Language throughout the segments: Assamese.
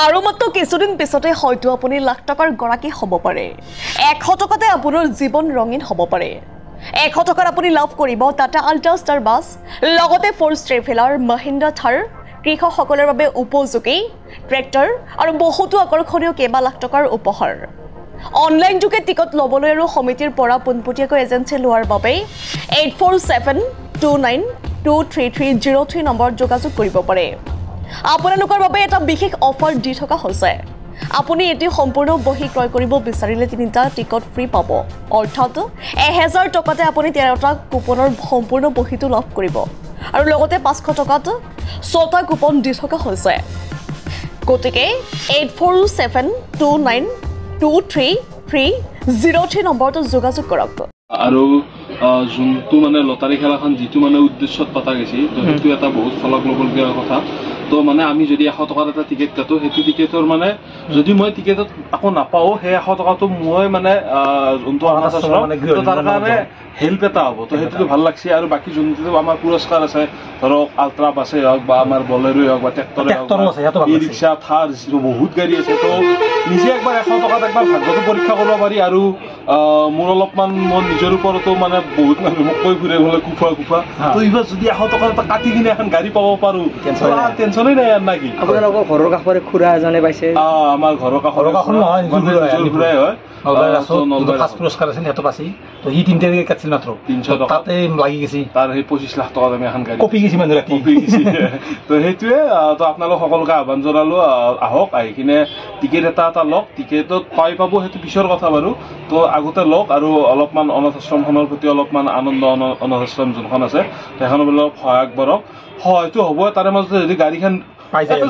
আৰু মাত্ৰ কিছুদিন পিছতে হয়তো আপুনি লাখ টকাৰ গৰাকী হ'ব পাৰে 100 টকাতে আপোনাৰ জীৱন ৰঙীন হ'ব পাৰে 100 টকাত আপুনি লাভ কৰিব টাটা আল্ট্ৰাষ্টাৰ বাছ লগতে ফ'ৰ্চ ট্ৰেভেলাৰ মহিন্দ্ৰা থাৰ কৃষকসকলৰ বাবে উপযোগী ট্ৰেক্টৰ আৰু বহুতো আকৰ্ষণীয় কেইবা লাখ টকাৰ উপহাৰ অনলাইন যোগে টিকট ল'বলৈ আৰু সমিতিৰ পৰা পোনপটীয়াকৈ এজেঞ্চি লোৱাৰ বাবে 8472923303 নম্বৰত যোগাযোগ কৰিব পাৰে আপোনালোকৰ বাবে এটা বিশেষ অফাৰ দি থকা হৈছে আপুনি এটি সম্পূৰ্ণ বহি ক্ৰয় কৰিব বিচাৰিলে 3টা টিকট ফ্ৰী পাব অৰ্থাৎ 1000 টকাতে আপুনি 13টা কুপনৰ সম্পূৰ্ণ বহিটো লাভ কৰিব আৰু লগতে 500 টকাত 6টা কুপন দি থকা হৈছে গতিকে 8472923303 নম্বৰটো যোগাযোগ কৰক আৰু যোনটো মানে লটাৰী খেলাখন যিটো মানে উদ্দেশ্যত পতা গৈছে তো সেইটো এটা বহুত ফলক ল'বলগীয়া কথা তো মানে আমি যদি 100 টকাৰ এটা টিকেট কাটো সেইটো টিকেটৰ মানে যদি মই টিকেটত আকৌ নাপাওঁ সেই 100 টকাটো মই মানে যোনটো তাৰ কাৰণে হেল্প এটা হ'ব তো সেইটো ভাল লাগছে আৰু বাকী যোনটো আমাৰ পুৰস্কাৰ আছে ধৰক আল্ট্ৰা বাছে হওক বা আমাৰ বলেৰোই হওক বা ট্ৰেক্টৰে হওক ই ৰিক্সা থাৰ বহুত গাড়ী আছে তো নিজে একবাৰ 100 টকাত একবাৰ ভাগ্যটো পৰীক্ষা কৰিব পাৰি আৰু মোৰ অলপমান মোৰ নিজৰ ওপৰতো মানে বহুত মানুহ মোক কৈ ফুৰে বোলে কুফা তো এইবাৰ যদি 100 টকাৰ এটা কাটি কিনে এখন গাড়ী পাব পাৰো টেনচনেই নাই আৰু নাকি আপোনালোকৰ ঘৰৰ কাষৰে খুৰা এজনে পাইছে আমাৰ ঘৰৰ কাষৰ হয় পুৰস্কাৰ আছে সেইটো পাইছে তো ই 3টা টিকেট কাটছিল মাত্ৰ 300 টকা তাতে লাগি গৈছে তাৰ সেই 25 লাখ টকা আমি এখন গাড়ী কপি গৈছে মানুহ ৰাতি তো সেইটোৱে তো আপোনালোক সকলোকে আহ্বান জনালো আহক আহি কিনে টিকেট এটা লওক টিকেটত পাব সেইটো পিছৰ কথা বাৰু তো আগতে লওক আৰু অলপমান অনাথ আশ্ৰমখনৰ প্ৰতি অলপমান আনন্দ অনাথ আশ্ৰম যোনখন আছে সেইখনৰ অলপ সহায় আগবঢ়ক হয়তো হ'ব তাৰে মাজতে যদি গাড়ীখন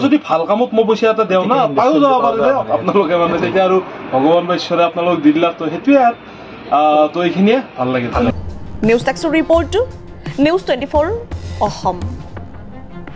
যদি ভাল কামত মই পইচা এটা দিওঁ না পায়ো যাব পাৰে আপোনালোকে মানে তেতিয়া আৰু ভগৱান বা ঈশ্বৰে আপোনালোক দি দিলাক তো সেইটোৱে তো এইখিনিয়ে ভাল লাগিল নিউজ টেক্সৰ ৰিপৰ্ট নিউজ 24 অসম